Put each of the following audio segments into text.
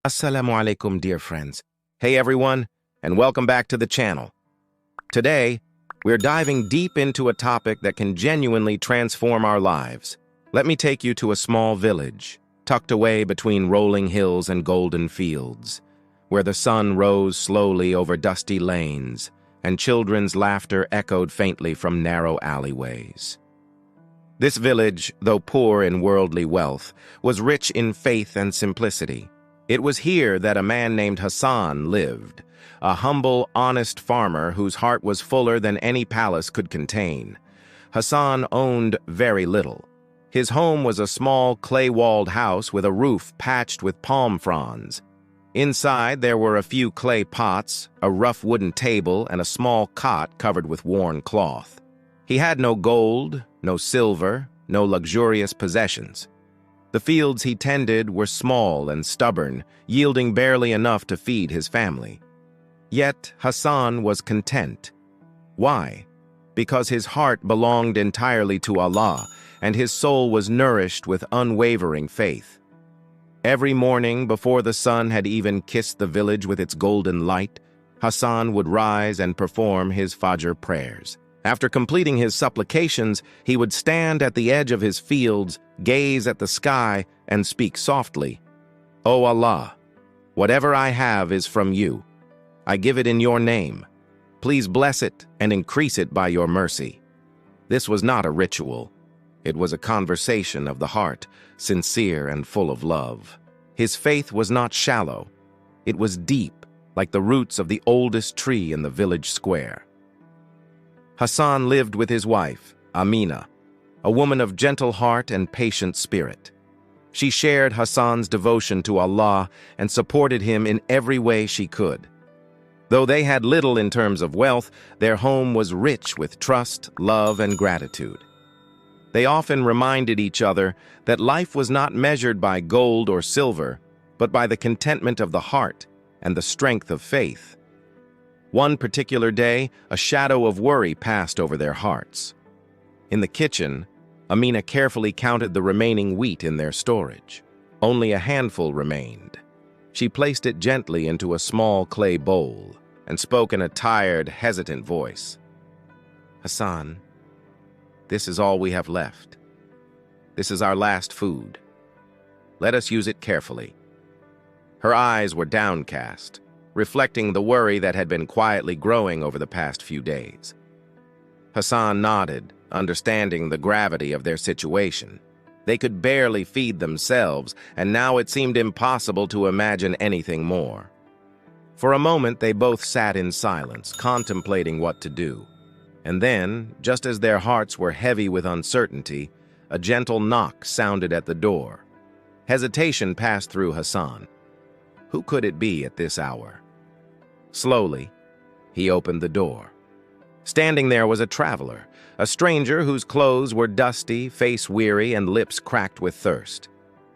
Assalamu Alaikum, dear friends. Hey everyone, and welcome back to the channel. Today, we're diving deep into a topic that can genuinely transform our lives. Let me take you to a small village, tucked away between rolling hills and golden fields, where the sun rose slowly over dusty lanes, and children's laughter echoed faintly from narrow alleyways. This village, though poor in worldly wealth, was rich in faith and simplicity. It was here that a man named Hassan lived, a humble, honest farmer whose heart was fuller than any palace could contain. Hassan owned very little. His home was a small, clay-walled house with a roof patched with palm fronds. Inside, there were a few clay pots, a rough wooden table, and a small cot covered with worn cloth. He had no gold, no silver, no luxurious possessions. The fields he tended were small and stubborn, yielding barely enough to feed his family. Yet Hassan was content. Why? Because his heart belonged entirely to Allah, and his soul was nourished with unwavering faith. Every morning, before the sun had even kissed the village with its golden light, Hassan would rise and perform his Fajr prayers. After completing his supplications, he would stand at the edge of his fields, gaze at the sky, and speak softly. "O Allah, whatever I have is from you. I give it in your name. Please bless it and increase it by your mercy." This was not a ritual. It was a conversation of the heart, sincere and full of love. His faith was not shallow. It was deep, like the roots of the oldest tree in the village square. Hassan lived with his wife, Amina, a woman of gentle heart and patient spirit. She shared Hassan's devotion to Allah and supported him in every way she could. Though they had little in terms of wealth, their home was rich with trust, love, and gratitude. They often reminded each other that life was not measured by gold or silver, but by the contentment of the heart and the strength of faith. One particular day, a shadow of worry passed over their hearts. In the kitchen, Amina carefully counted the remaining wheat in their storage. Only a handful remained. She placed it gently into a small clay bowl and spoke in a tired, hesitant voice. "Hassan, this is all we have left. This is our last food. Let us use it carefully." Her eyes were downcast, reflecting the worry that had been quietly growing over the past few days. Hassan nodded, understanding the gravity of their situation. They could barely feed themselves, and now it seemed impossible to imagine anything more. For a moment, they both sat in silence, contemplating what to do. And then, just as their hearts were heavy with uncertainty, a gentle knock sounded at the door. Hesitation passed through Hassan. Who could it be at this hour? Slowly, he opened the door. Standing there was a traveler, a stranger whose clothes were dusty, face weary, and lips cracked with thirst.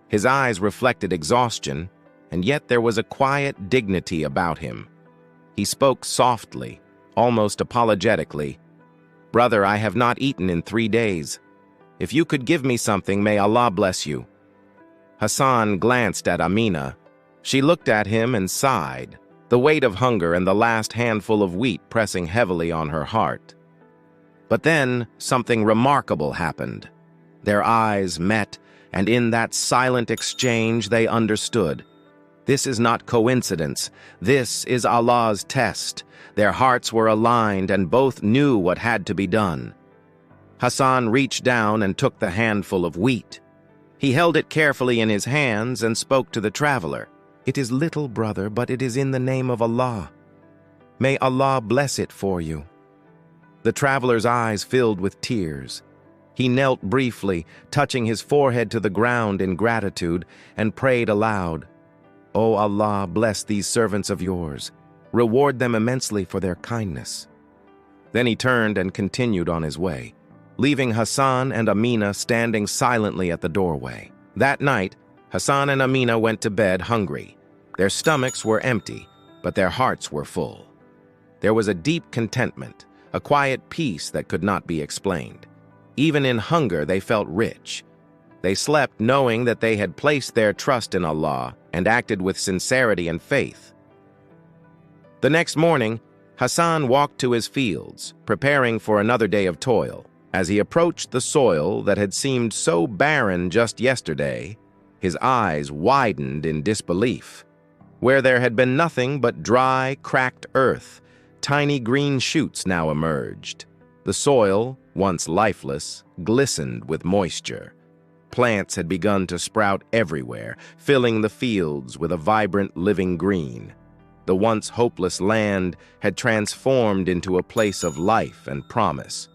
His eyes reflected exhaustion, and yet there was a quiet dignity about him. He spoke softly, almost apologetically. "Brother, I have not eaten in 3 days. If you could give me something, may Allah bless you." Hassan glanced at Amina. She looked at him and sighed, the weight of hunger and the last handful of wheat pressing heavily on her heart. But then something remarkable happened. Their eyes met, and in that silent exchange they understood. This is not coincidence. This is Allah's test. Their hearts were aligned, and both knew what had to be done. Hassan reached down and took the handful of wheat. He held it carefully in his hands and spoke to the traveler. "It is little, brother, but it is in the name of Allah. May Allah bless it for you." The traveler's eyes filled with tears. He knelt briefly, touching his forehead to the ground in gratitude, and prayed aloud, "O Allah, bless these servants of yours. Reward them immensely for their kindness." Then he turned and continued on his way, leaving Hassan and Amina standing silently at the doorway. That night, Hassan and Amina went to bed hungry. Their stomachs were empty, but their hearts were full. There was a deep contentment, a quiet peace that could not be explained. Even in hunger, they felt rich. They slept knowing that they had placed their trust in Allah and acted with sincerity and faith. The next morning, Hassan walked to his fields, preparing for another day of toil. As he approached the soil that had seemed so barren just yesterday, his eyes widened in disbelief. Where there had been nothing but dry, cracked earth, tiny green shoots now emerged. The soil, once lifeless, glistened with moisture. Plants had begun to sprout everywhere, filling the fields with a vibrant living green. The once hopeless land had transformed into a place of life and promise.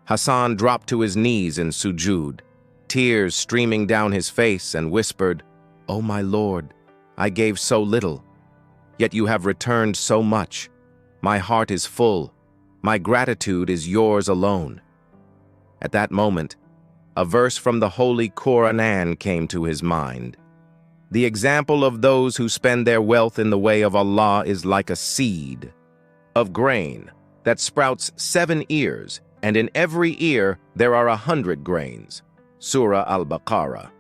Hassan dropped to his knees in sujood, tears streaming down his face, and whispered, "O my Lord, I gave so little, yet you have returned so much. My heart is full. My gratitude is yours alone." At that moment, a verse from the Holy Quran came to his mind. The example of those who spend their wealth in the way of Allah is like a seed of grain that sprouts 7 ears, and in every ear there are 100 grains. Surah Al-Baqarah.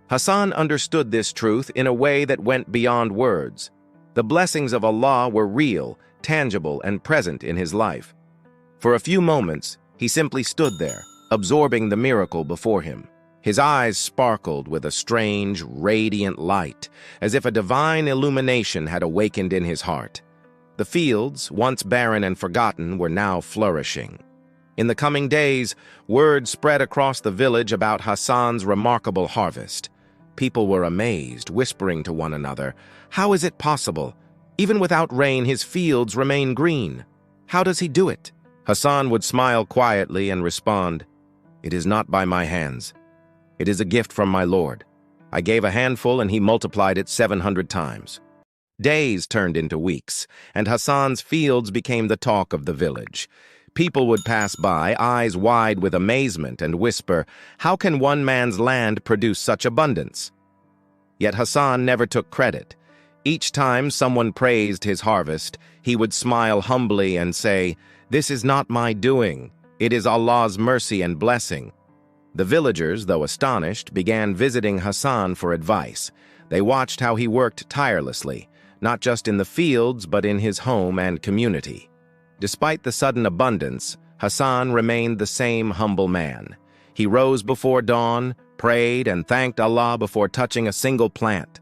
Hassan understood this truth in a way that went beyond words. The blessings of Allah were real, tangible, and present in his life. For a few moments, he simply stood there, absorbing the miracle before him. His eyes sparkled with a strange, radiant light, as if a divine illumination had awakened in his heart. The fields, once barren and forgotten, were now flourishing. In the coming days, word spread across the village about Hassan's remarkable harvest. People were amazed, whispering to one another, "How is it possible? Even without rain, his fields remain green. How does he do it?" Hassan would smile quietly and respond, "It is not by my hands. It is a gift from my Lord. I gave a handful and he multiplied it 700 times." Days turned into weeks, and Hassan's fields became the talk of the village. People would pass by, eyes wide with amazement, and whisper, "How can one man's land produce such abundance?" Yet Hassan never took credit. Each time someone praised his harvest, he would smile humbly and say, "This is not my doing. It is Allah's mercy and blessing." The villagers, though astonished, began visiting Hassan for advice. They watched how he worked tirelessly, not just in the fields but in his home and community. Despite the sudden abundance, Hassan remained the same humble man. He rose before dawn, prayed, and thanked Allah before touching a single plant.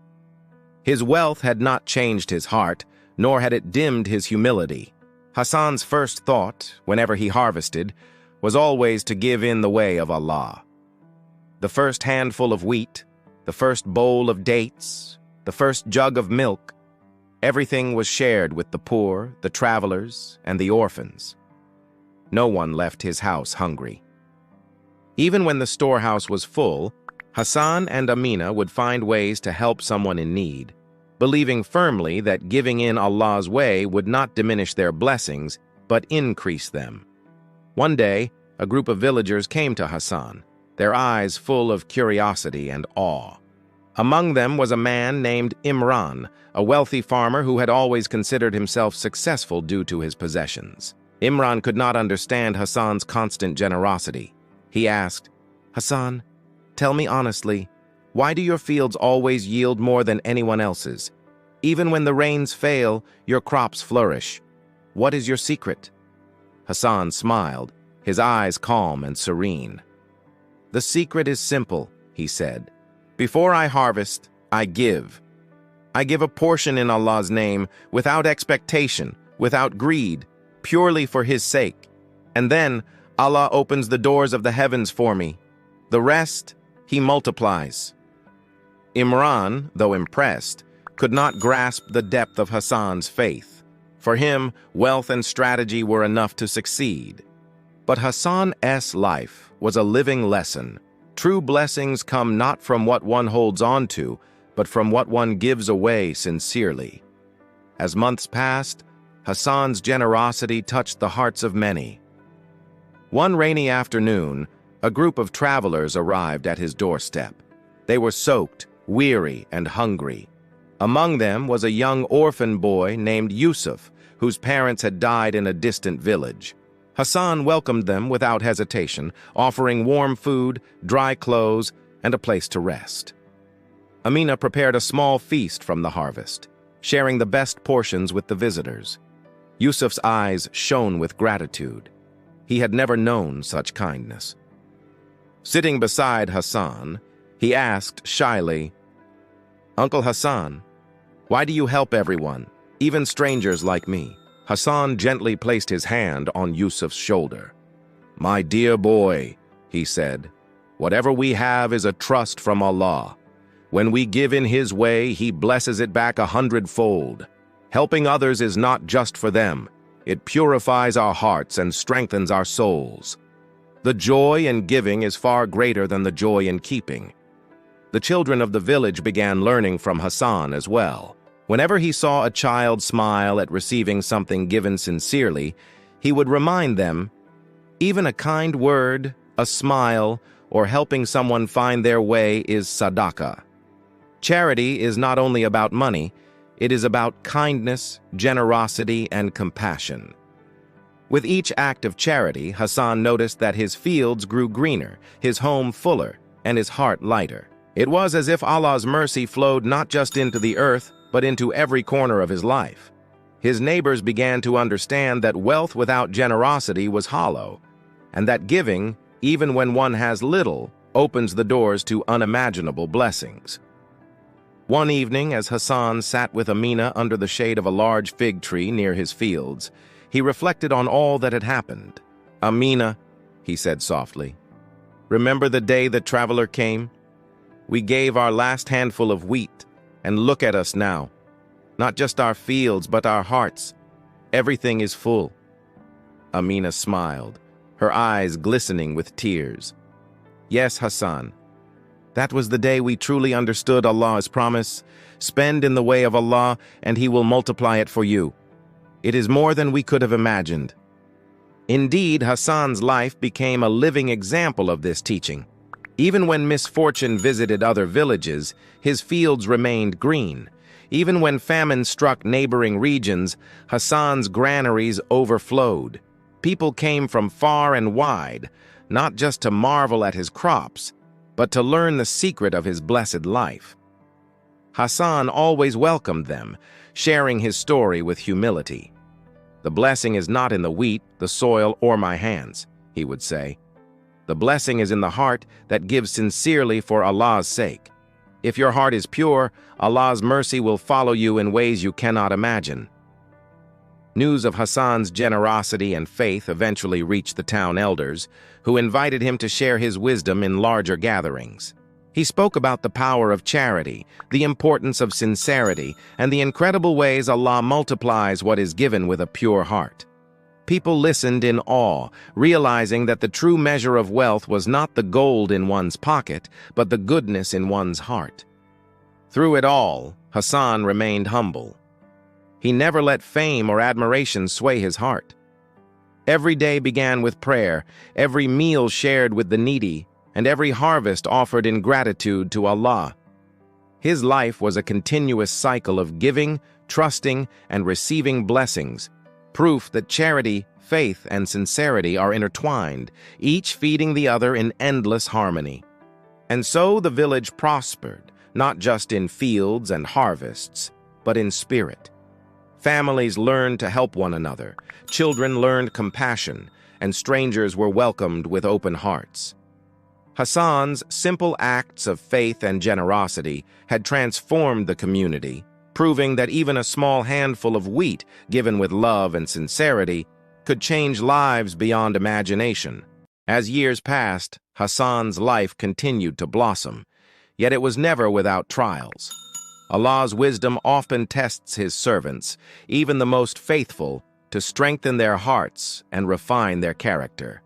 His wealth had not changed his heart, nor had it dimmed his humility. Hassan's first thought, whenever he harvested, was always to give in the way of Allah. The first handful of wheat, the first bowl of dates, the first jug of milk, everything was shared with the poor, the travelers, and the orphans. No one left his house hungry. Even when the storehouse was full, Hassan and Amina would find ways to help someone in need, believing firmly that giving in Allah's way would not diminish their blessings, but increase them. One day, a group of villagers came to Hassan, their eyes full of curiosity and awe. Among them was a man named Imran, a wealthy farmer who had always considered himself successful due to his possessions. Imran could not understand Hassan's constant generosity. He asked, "Hassan, tell me honestly, why do your fields always yield more than anyone else's? Even when the rains fail, your crops flourish. What is your secret?" Hassan smiled, his eyes calm and serene. "The secret is simple," he said. "Before I harvest, I give. I give a portion in Allah's name, without expectation, without greed, purely for His sake. And then Allah opens the doors of the heavens for me. The rest, He multiplies." Imran, though impressed, could not grasp the depth of Hassan's faith. For him, wealth and strategy were enough to succeed. But Hassan's life was a living lesson. True blessings come not from what one holds on to, but from what one gives away sincerely. As months passed, Hassan's generosity touched the hearts of many. One rainy afternoon, a group of travelers arrived at his doorstep. They were soaked, weary, and hungry. Among them was a young orphan boy named Yusuf, whose parents had died in a distant village. Hassan welcomed them without hesitation, offering warm food, dry clothes, and a place to rest. Amina prepared a small feast from the harvest, sharing the best portions with the visitors. Yusuf's eyes shone with gratitude. He had never known such kindness. Sitting beside Hassan, he asked shyly, "Uncle Hassan, why do you help everyone, even strangers like me?" Hassan gently placed his hand on Yusuf's shoulder. "My dear boy," he said, "whatever we have is a trust from Allah. When we give in His way, He blesses it back 100-fold. Helping others is not just for them. It purifies our hearts and strengthens our souls. The joy in giving is far greater than the joy in keeping." The children of the village began learning from Hassan as well. Whenever he saw a child smile at receiving something given sincerely, he would remind them, even a kind word, a smile, or helping someone find their way is sadaqah. Charity is not only about money, it is about kindness, generosity, and compassion. With each act of charity, Hassan noticed that his fields grew greener, his home fuller, and his heart lighter. It was as if Allah's mercy flowed not just into the earth, but into every corner of his life. His neighbors began to understand that wealth without generosity was hollow, and that giving, even when one has little, opens the doors to unimaginable blessings. One evening, as Hassan sat with Amina under the shade of a large fig tree near his fields, he reflected on all that had happened. "Amina," he said softly, "remember the day the traveler came? We gave our last handful of wheat, and look at us now. Not just our fields, but our hearts. Everything is full." Amina smiled, her eyes glistening with tears. "Yes, Hassan. That was the day we truly understood Allah's promise. Spend in the way of Allah, and He will multiply it for you. It is more than we could have imagined." Indeed, Hassan's life became a living example of this teaching. Even when misfortune visited other villages, his fields remained green. Even when famine struck neighboring regions, Hassan's granaries overflowed. People came from far and wide, not just to marvel at his crops, but to learn the secret of his blessed life. Hassan always welcomed them, sharing his story with humility. "The blessing is not in the wheat, the soil, or my hands," he would say. "The blessing is in the heart that gives sincerely for Allah's sake. If your heart is pure, Allah's mercy will follow you in ways you cannot imagine." News of Hassan's generosity and faith eventually reached the town elders, who invited him to share his wisdom in larger gatherings. He spoke about the power of charity, the importance of sincerity, and the incredible ways Allah multiplies what is given with a pure heart. People listened in awe, realizing that the true measure of wealth was not the gold in one's pocket, but the goodness in one's heart. Through it all, Hassan remained humble. He never let fame or admiration sway his heart. Every day began with prayer, every meal shared with the needy, and every harvest offered in gratitude to Allah. His life was a continuous cycle of giving, trusting, and receiving blessings, proof that charity, faith, and sincerity are intertwined, each feeding the other in endless harmony. And so the village prospered, not just in fields and harvests, but in spirit. Families learned to help one another, children learned compassion, and strangers were welcomed with open hearts. Hassan's simple acts of faith and generosity had transformed the community, proving that even a small handful of wheat given with love and sincerity could change lives beyond imagination. As years passed, Hassan's life continued to blossom, yet it was never without trials. Allah's wisdom often tests His servants, even the most faithful, to strengthen their hearts and refine their character.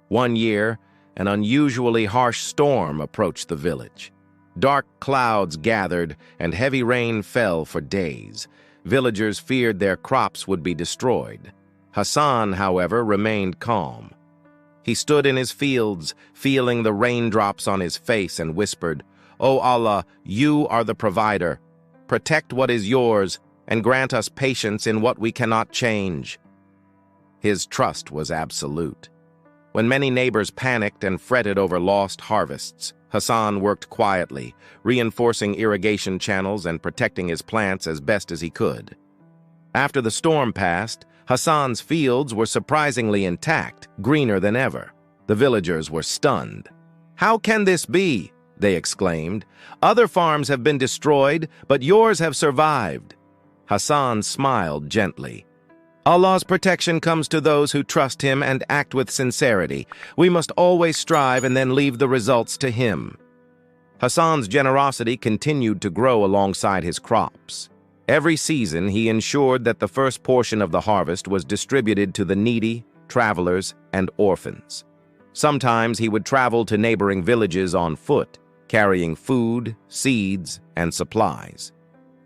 One year, an unusually harsh storm approached the village. Dark clouds gathered and heavy rain fell for days. Villagers feared their crops would be destroyed. Hassan, however, remained calm. He stood in his fields, feeling the raindrops on his face, and whispered, "O Allah, you are the provider. Protect what is yours and grant us patience in what we cannot change." His trust was absolute. When many neighbors panicked and fretted over lost harvests, Hassan worked quietly, reinforcing irrigation channels and protecting his plants as best as he could. After the storm passed, Hassan's fields were surprisingly intact, greener than ever. The villagers were stunned. "How can this be?" they exclaimed. "Other farms have been destroyed, but yours have survived." Hassan smiled gently. "Allah's protection comes to those who trust Him and act with sincerity. We must always strive and then leave the results to Him." Hassan's generosity continued to grow alongside his crops. Every season, he ensured that the first portion of the harvest was distributed to the needy, travelers, and orphans. Sometimes he would travel to neighboring villages on foot, carrying food, seeds, and supplies.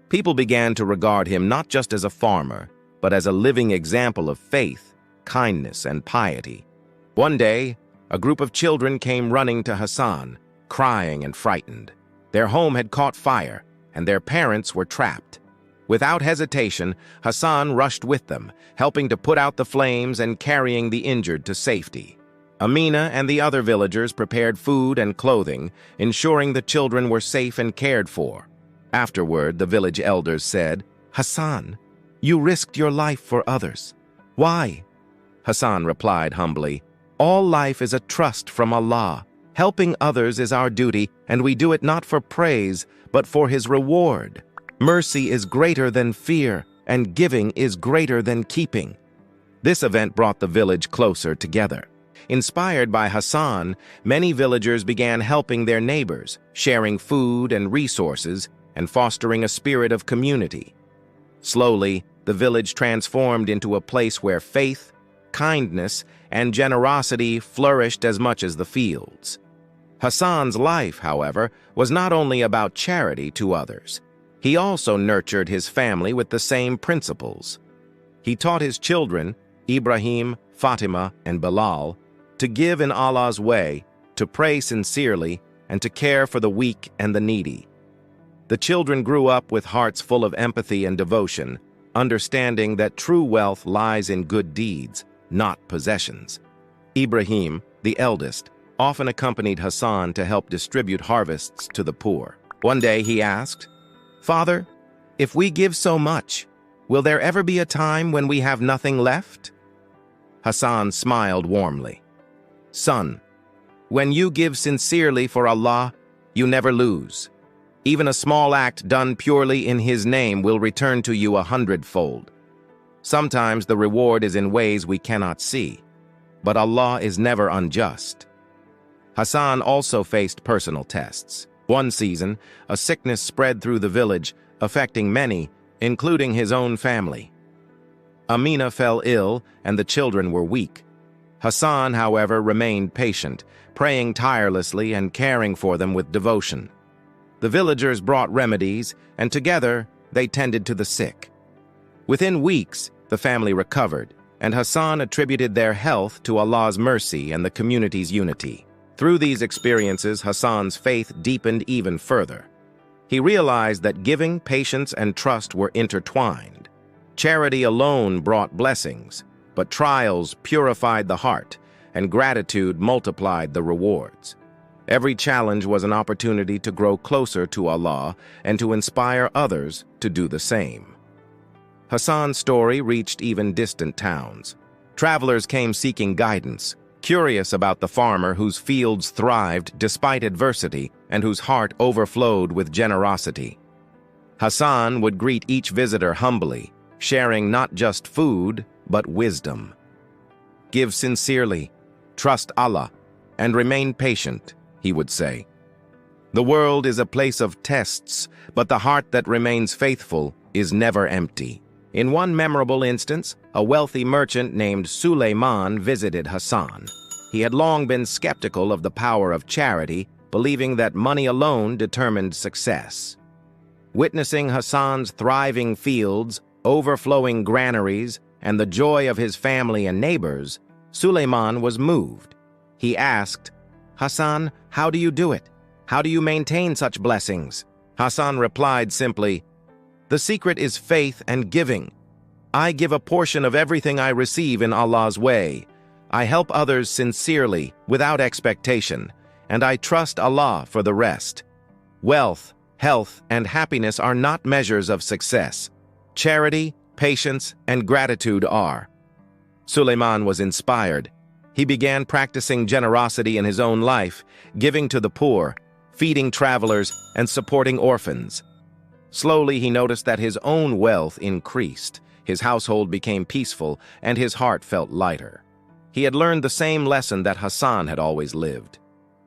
People began to regard him not just as a farmer, but as a living example of faith, kindness, and piety. One day, a group of children came running to Hassan, crying and frightened. Their home had caught fire, and their parents were trapped. Without hesitation, Hassan rushed with them, helping to put out the flames and carrying the injured to safety. Amina and the other villagers prepared food and clothing, ensuring the children were safe and cared for. Afterward, the village elders said, "Hassan, you risked your life for others. Why?" Hassan replied humbly, "All life is a trust from Allah. Helping others is our duty, and we do it not for praise, but for His reward. Mercy is greater than fear, and giving is greater than keeping." This event brought the village closer together. Inspired by Hassan, many villagers began helping their neighbors, sharing food and resources, and fostering a spirit of community. Slowly, the village transformed into a place where faith, kindness, and generosity flourished as much as the fields. Hassan's life, however, was not only about charity to others. He also nurtured his family with the same principles. He taught his children, Ibrahim, Fatima, and Bilal, to give in Allah's way, to pray sincerely, and to care for the weak and the needy. The children grew up with hearts full of empathy and devotion, understanding that true wealth lies in good deeds, not possessions. Ibrahim, the eldest, often accompanied Hassan to help distribute harvests to the poor. One day he asked, "Father, if we give so much, will there ever be a time when we have nothing left?" Hassan smiled warmly. "Son, when you give sincerely for Allah, you never lose. Even a small act done purely in His name will return to you 100-fold. Sometimes the reward is in ways we cannot see, but Allah is never unjust." Hassan also faced personal tests. One season, a sickness spread through the village, affecting many, including his own family. Amina fell ill, and the children were weak. Hassan, however, remained patient, praying tirelessly and caring for them with devotion. The villagers brought remedies, and together they tended to the sick. Within weeks, the family recovered, and Hassan attributed their health to Allah's mercy and the community's unity. Through these experiences, Hassan's faith deepened even further. He realized that giving, patience, and trust were intertwined. Charity alone brought blessings, but trials purified the heart, and gratitude multiplied the rewards. Every challenge was an opportunity to grow closer to Allah and to inspire others to do the same. Hassan's story reached even distant towns. Travelers came seeking guidance, curious about the farmer whose fields thrived despite adversity and whose heart overflowed with generosity. Hassan would greet each visitor humbly, sharing not just food, but wisdom. "Give sincerely, trust Allah, and remain patient," he would say. "The world is a place of tests, but the heart that remains faithful is never empty." In one memorable instance, a wealthy merchant named Suleiman visited Hassan. He had long been skeptical of the power of charity, believing that money alone determined success. Witnessing Hassan's thriving fields, overflowing granaries, and the joy of his family and neighbors, Suleiman was moved. He asked, "Hassan, how do you do it? How do you maintain such blessings?" Hassan replied simply, "The secret is faith and giving. I give a portion of everything I receive in Allah's way. I help others sincerely, without expectation, and I trust Allah for the rest. Wealth, health, and happiness are not measures of success. Charity, patience, and gratitude are. Suleiman was inspired. He began practicing generosity in his own life, giving to the poor, feeding travelers, and supporting orphans. Slowly, he noticed that his own wealth increased. His household became peaceful, and his heart felt lighter. He had learned the same lesson that Hassan had always lived.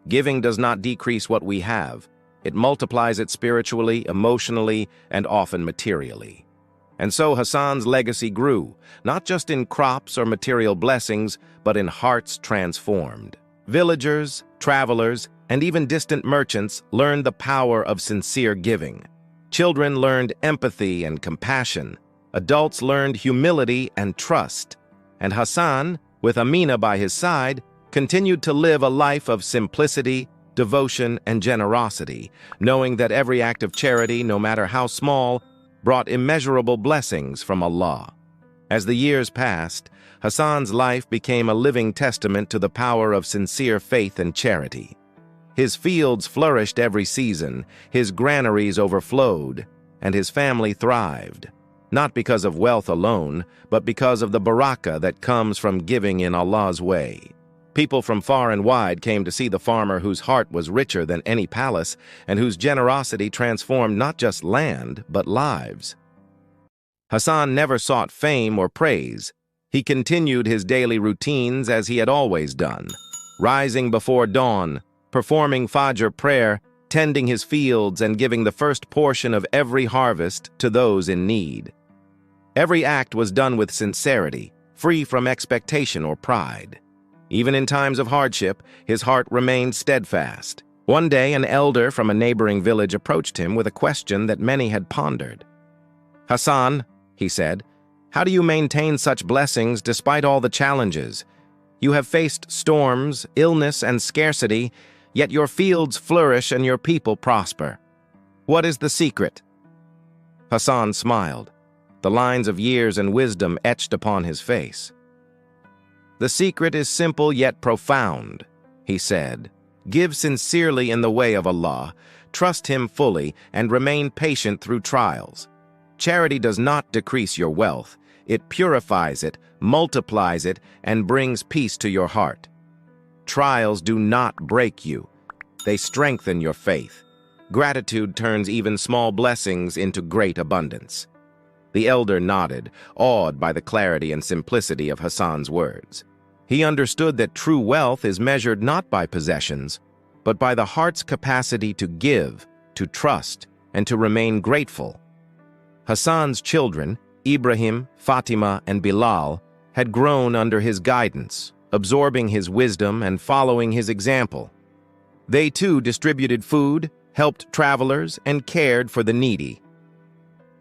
Giving does not decrease what we have. It multiplies it spiritually, emotionally, and often materially. And so Hassan's legacy grew, not just in crops or material blessings, but in hearts transformed. Villagers, travelers, and even distant merchants learned the power of sincere giving. Children learned empathy and compassion. Adults learned humility and trust. And Hassan, with Amina by his side, continued to live a life of simplicity, devotion, and generosity, knowing that every act of charity, no matter how small, brought immeasurable blessings from Allah. As the years passed, Hassan's life became a living testament to the power of sincere faith and charity. His fields flourished every season, his granaries overflowed, and his family thrived, not because of wealth alone, but because of the barakah that comes from giving in Allah's way. People from far and wide came to see the farmer whose heart was richer than any palace and whose generosity transformed not just land, but lives. Hassan never sought fame or praise. He continued his daily routines as he had always done, rising before dawn, performing Fajr prayer, tending his fields, and giving the first portion of every harvest to those in need. Every act was done with sincerity, free from expectation or pride. Even in times of hardship, his heart remained steadfast. One day, an elder from a neighboring village approached him with a question that many had pondered. "Hassan," he said, "how do you maintain such blessings despite all the challenges? You have faced storms, illness, and scarcity, yet your fields flourish and your people prosper. What is the secret?" Hassan smiled, the lines of years and wisdom etched upon his face. "The secret is simple yet profound," he said. "Give sincerely in the way of Allah, trust Him fully, and remain patient through trials. Charity does not decrease your wealth. It purifies it, multiplies it, and brings peace to your heart. Trials do not break you. They strengthen your faith. Gratitude turns even small blessings into great abundance." The elder nodded, awed by the clarity and simplicity of Hassan's words. He understood that true wealth is measured not by possessions, but by the heart's capacity to give, to trust, and to remain grateful. Hassan's children, Ibrahim, Fatima, and Bilal, had grown under his guidance, absorbing his wisdom and following his example. They too distributed food, helped travelers, and cared for the needy.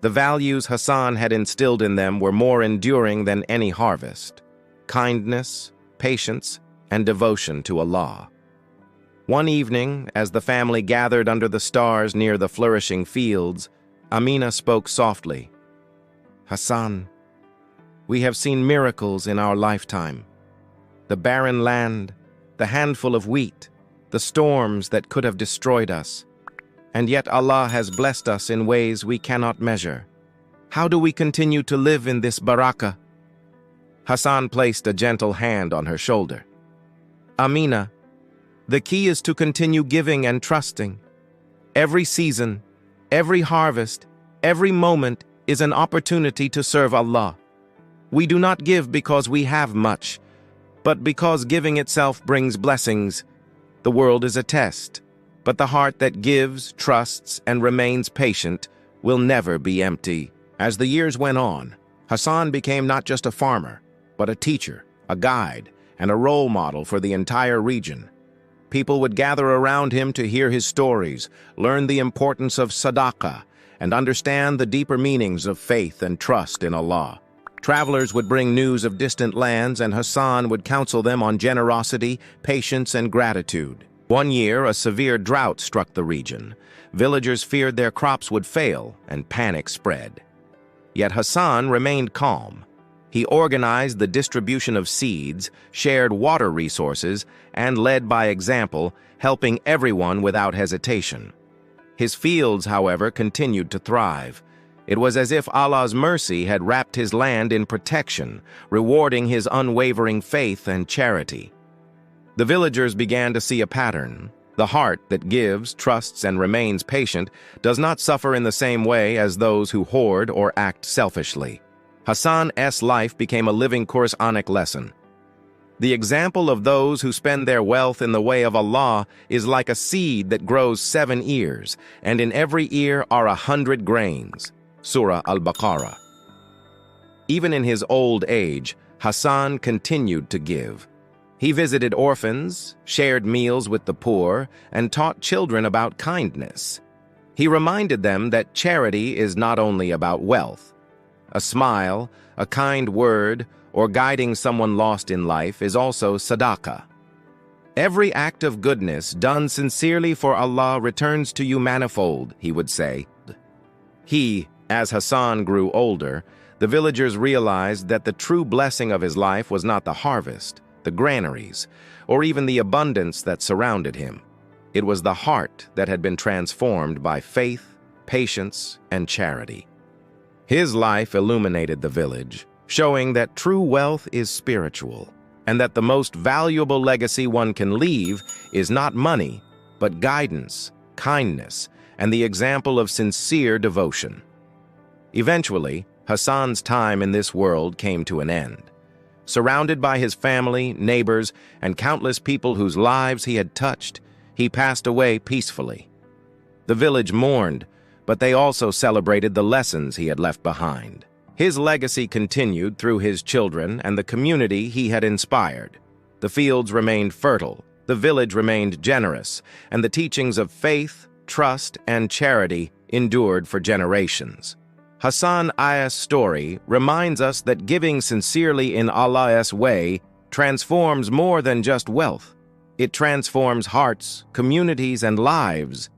The values Hassan had instilled in them were more enduring than any harvest: kindness, patience, and devotion to Allah. One evening, as the family gathered under the stars near the flourishing fields, Amina spoke softly. "Hassan, we have seen miracles in our lifetime. The barren land, the handful of wheat, the storms that could have destroyed us. And yet Allah has blessed us in ways we cannot measure. How do we continue to live in this barakah?" Hassan placed a gentle hand on her shoulder. "Amina, the key is to continue giving and trusting. Every season, every harvest, every moment is an opportunity to serve Allah. We do not give because we have much, but because giving itself brings blessings. The world is a test, but the heart that gives, trusts, and remains patient will never be empty." As the years went on, Hassan became not just a farmer, but a teacher, a guide, and a role model for the entire region. People would gather around him to hear his stories, learn the importance of Sadaqah, and understand the deeper meanings of faith and trust in Allah. Travelers would bring news of distant lands, and Hassan would counsel them on generosity, patience, and gratitude. One year, a severe drought struck the region. Villagers feared their crops would fail, and panic spread. Yet Hassan remained calm. He organized the distribution of seeds, shared water resources, and led by example, helping everyone without hesitation. His fields, however, continued to thrive. It was as if Allah's mercy had wrapped his land in protection, rewarding his unwavering faith and charity. The villagers began to see a pattern. The heart that gives, trusts, and remains patient does not suffer in the same way as those who hoard or act selfishly. Hassan's life became a living Quranic lesson. The example of those who spend their wealth in the way of Allah is like a seed that grows 7 ears, and in every ear are 100 grains. Surah Al-Baqarah. Even in his old age, Hassan continued to give. He visited orphans, shared meals with the poor, and taught children about kindness. He reminded them that charity is not only about wealth. A smile, a kind word, or guiding someone lost in life is also sadaqah. Every act of goodness done sincerely for Allah returns to you manifold, he would say. As Hassan grew older, the villagers realized that the true blessing of his life was not the harvest, the granaries, or even the abundance that surrounded him. It was the heart that had been transformed by faith, patience, and charity. His life illuminated the village, showing that true wealth is spiritual, and that the most valuable legacy one can leave is not money, but guidance, kindness, and the example of sincere devotion. Eventually, Hassan's time in this world came to an end. Surrounded by his family, neighbors, and countless people whose lives he had touched, he passed away peacefully. The village mourned, but they also celebrated the lessons he had left behind. His legacy continued through his children and the community he had inspired. The fields remained fertile, the village remained generous, and the teachings of faith, trust, and charity endured for generations. Hassan's story reminds us that giving sincerely in Allah's way transforms more than just wealth. It transforms hearts, communities, and lives.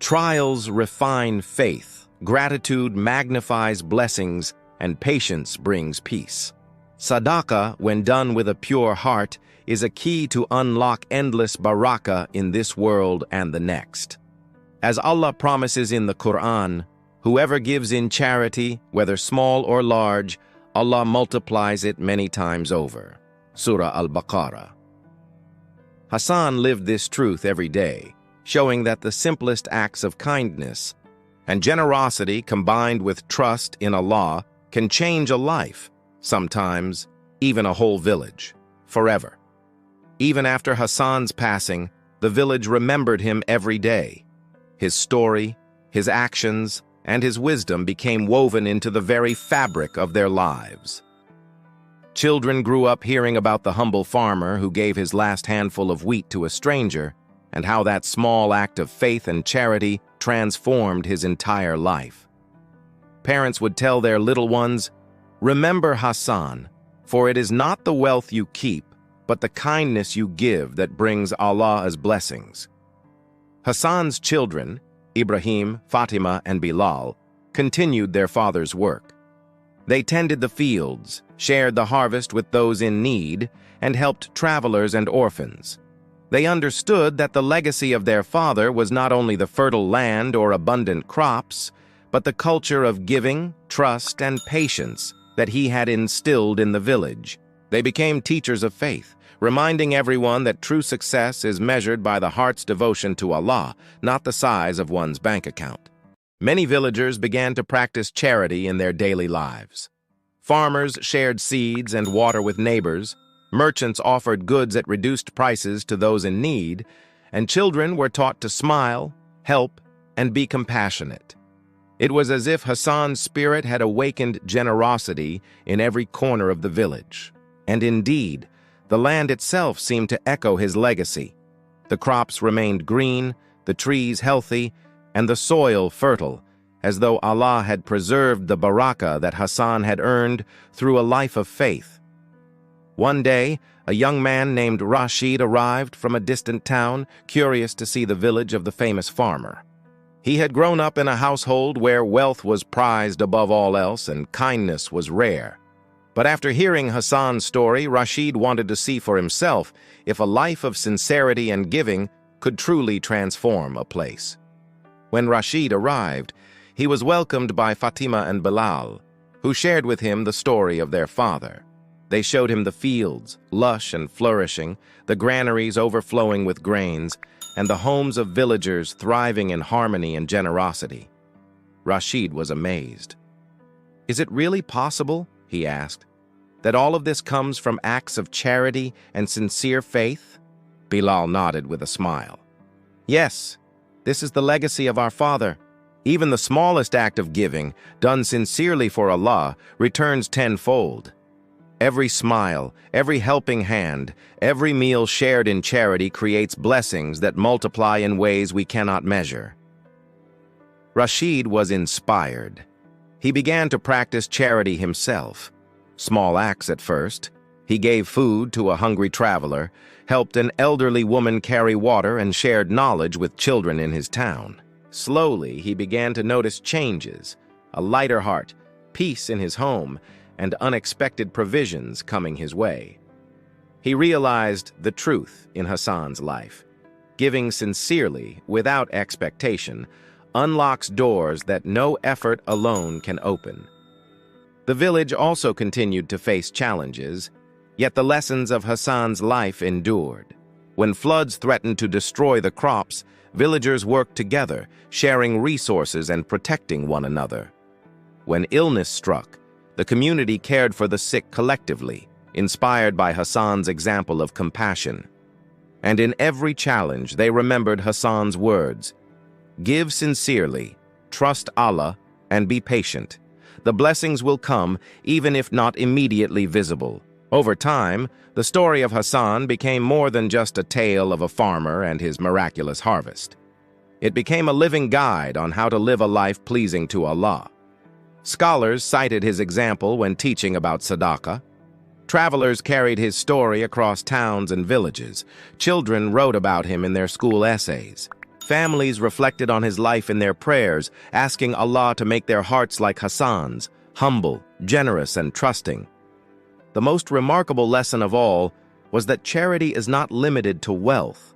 Trials refine faith, gratitude magnifies blessings, and patience brings peace. Sadaqah, when done with a pure heart, is a key to unlock endless barakah in this world and the next. As Allah promises in the Quran, whoever gives in charity, whether small or large, Allah multiplies it many times over. Surah Al-Baqarah. Hassan lived this truth every day, showing that the simplest acts of kindness and generosity combined with trust in Allah can change a life, sometimes even a whole village, forever. Even after Hassan's passing, the village remembered him every day. His story, his actions, and his wisdom became woven into the very fabric of their lives. Children grew up hearing about the humble farmer who gave his last handful of wheat to a stranger, and how that small act of faith and charity transformed his entire life. Parents would tell their little ones, "Remember Hassan, for it is not the wealth you keep, but the kindness you give that brings Allah's blessings." Hassan's children, Ibrahim, Fatima, and Bilal, continued their father's work. They tended the fields, shared the harvest with those in need, and helped travelers and orphans. They understood that the legacy of their father was not only the fertile land or abundant crops, but the culture of giving, trust, and patience that he had instilled in the village. They became teachers of faith, reminding everyone that true success is measured by the heart's devotion to Allah, not the size of one's bank account. Many villagers began to practice charity in their daily lives. Farmers shared seeds and water with neighbors, merchants offered goods at reduced prices to those in need, and children were taught to smile, help, and be compassionate. It was as if Hassan's spirit had awakened generosity in every corner of the village. And indeed, the land itself seemed to echo his legacy. The crops remained green, the trees healthy, and the soil fertile, as though Allah had preserved the barakah that Hassan had earned through a life of faith. One day, a young man named Rashid arrived from a distant town, curious to see the village of the famous farmer. He had grown up in a household where wealth was prized above all else and kindness was rare. But after hearing Hassan's story, Rashid wanted to see for himself if a life of sincerity and giving could truly transform a place. When Rashid arrived, he was welcomed by Fatima and Bilal, who shared with him the story of their father. They showed him the fields, lush and flourishing, the granaries overflowing with grains, and the homes of villagers thriving in harmony and generosity. Rashid was amazed. "Is it really possible," he asked, "that all of this comes from acts of charity and sincere faith?" Bilal nodded with a smile. "Yes, this is the legacy of our father. Even the smallest act of giving, done sincerely for Allah, returns tenfold. Every smile, every helping hand, every meal shared in charity creates blessings that multiply in ways we cannot measure." Rashid was inspired. He began to practice charity himself. Small acts at first. He gave food to a hungry traveler, helped an elderly woman carry water, and shared knowledge with children in his town. Slowly, he began to notice changes, a lighter heart, peace in his home, and unexpected provisions coming his way. He realized the truth in Hassan's life. Giving sincerely, without expectation, unlocks doors that no effort alone can open. The village also continued to face challenges, yet the lessons of Hassan's life endured. When floods threatened to destroy the crops, villagers worked together, sharing resources and protecting one another. When illness struck, the community cared for the sick collectively, inspired by Hassan's example of compassion. And in every challenge, they remembered Hassan's words: "Give sincerely, trust Allah, and be patient. The blessings will come, even if not immediately visible." Over time, the story of Hassan became more than just a tale of a farmer and his miraculous harvest. It became a living guide on how to live a life pleasing to Allah. Scholars cited his example when teaching about Sadaqah. Travelers carried his story across towns and villages. Children wrote about him in their school essays. Families reflected on his life in their prayers, asking Allah to make their hearts like Hassan's, humble, generous, and trusting. The most remarkable lesson of all was that charity is not limited to wealth.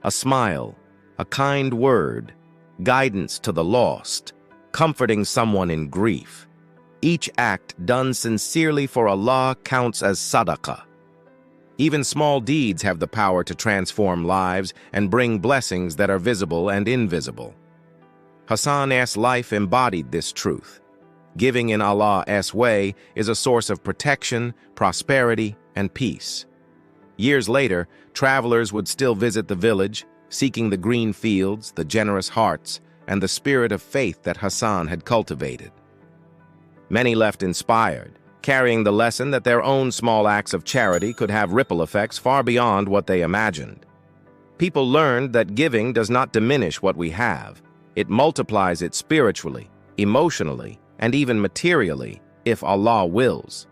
A smile, a kind word, guidance to the lost, comforting someone in grief. Each act done sincerely for Allah counts as sadaqah. Even small deeds have the power to transform lives and bring blessings that are visible and invisible. Hassan's life embodied this truth. Giving in Allah's way is a source of protection, prosperity, and peace. Years later, travelers would still visit the village, seeking the green fields, the generous hearts, and the spirit of faith that Hassan had cultivated. Many left inspired, carrying the lesson that their own small acts of charity could have ripple effects far beyond what they imagined. People learned that giving does not diminish what we have. It multiplies it spiritually, emotionally, and even materially, if Allah wills.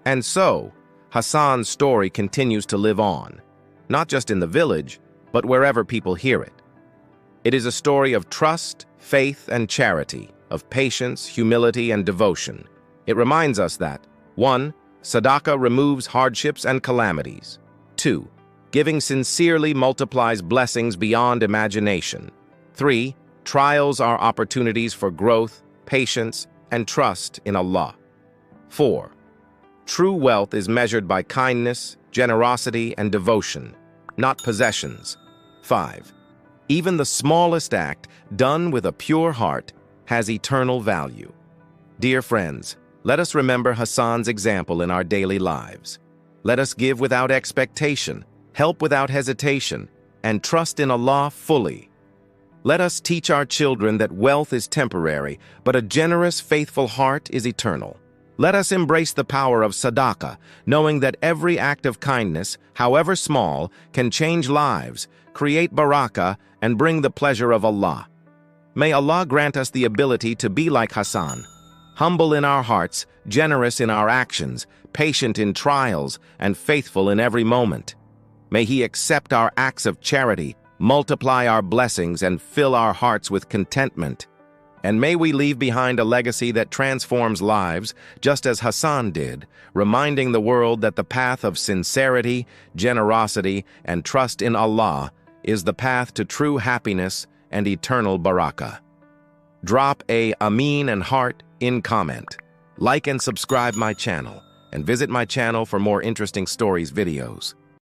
And so, Hassan's story continues to live on, not just in the village, but wherever people hear it. It is a story of trust, faith, and charity, of patience, humility, and devotion. It reminds us that 1. Sadaqah removes hardships and calamities. 2. Giving sincerely multiplies blessings beyond imagination. 3. Trials are opportunities for growth, patience, and trust in Allah. 4. True wealth is measured by kindness, generosity, and devotion, not possessions. 5. Even the smallest act, done with a pure heart, has eternal value. Dear friends, let us remember Hassan's example in our daily lives. Let us give without expectation, help without hesitation, and trust in Allah fully. Let us teach our children that wealth is temporary, but a generous, faithful heart is eternal. Let us embrace the power of Sadaqah, knowing that every act of kindness, however small, can change lives, create barakah, and bring the pleasure of Allah. May Allah grant us the ability to be like Hassan, humble in our hearts, generous in our actions, patient in trials, and faithful in every moment. May He accept our acts of charity, multiply our blessings, and fill our hearts with contentment. And may we leave behind a legacy that transforms lives, just as Hassan did, reminding the world that the path of sincerity, generosity, and trust in Allah is the path to true happiness and eternal barakah. Drop a Ameen and heart in comment. Like and subscribe my channel, and visit my channel for more interesting stories videos.